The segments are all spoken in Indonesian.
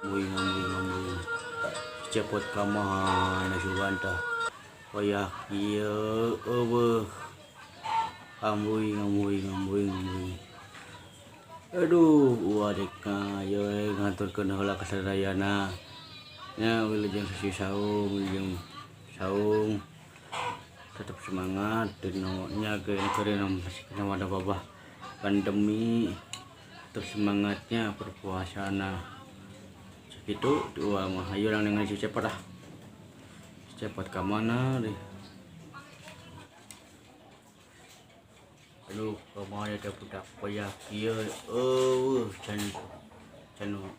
Ngambui cepot kamana suganta wayah ieu eueuh ngambui aduh wadekna ye ngaturkeun heula ka sadayana nya wilujeng sisi saung tetap semangat nya keureun masih ada babah pandemi tetap semangatnya berpuasana gitu dua mah ayo lang dengan si cepot cepot ke mana deh aduh kemana ada budak payah iya can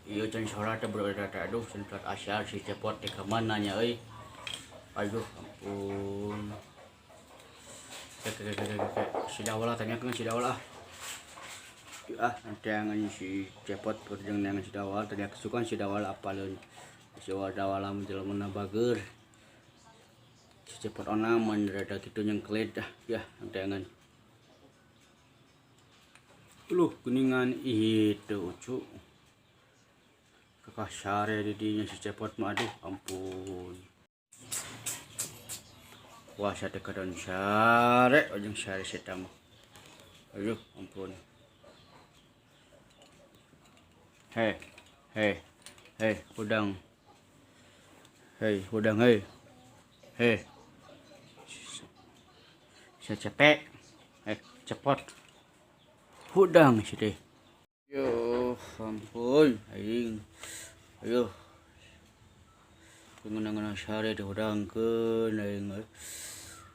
iya can sholat berada aduh sholat asyar si cepot ke mana nya aduh ampun sudah wala tanyakan sudah wala nanti yang si cepot kerjang yang si dawal tadi kesukaan si dawal apalun si dawal menjelma bager si cepot onam mendadak gitu yang keled ya nanti yang kuningan itu ucu kekasar ya didinya si cepot mah aduh ampun puasa tekadon sare ojeng sare setam aduh ampun. Hei, udang. Hei. Saya cepet. Cepot. Udang sih deh. Yo, ampun, aing. Ayo. Pengenangan sare deh udang keun aing.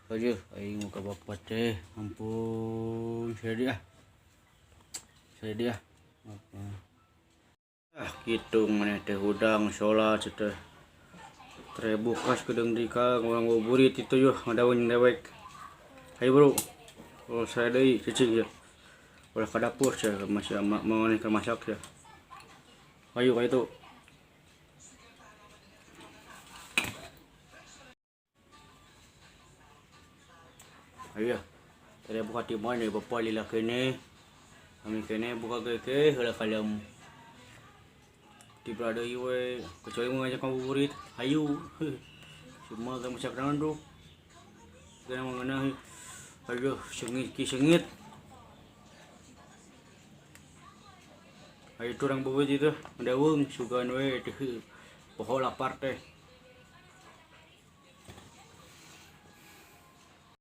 Ayo, aing muka bapak teh. Ampun, saya dia. Gitu mana teh udang sholat teh bukas kedeng dika orang ngoburit itu yuk ngadaun dewek ayo bro kalau saya deui cicing ya ulah ke dapur saya masih mau nih ke masak ya ayo kayak itu ayo tadi buka timuan nih bapak lila kene kami kene buka keke heula kalem di berada iwe kecuali mau ngajak ngabuburit ayo semua kamu masak naon bro kena mengenai aduh sengit ayo turang buburit itu mendawung sugan we poho lapar teh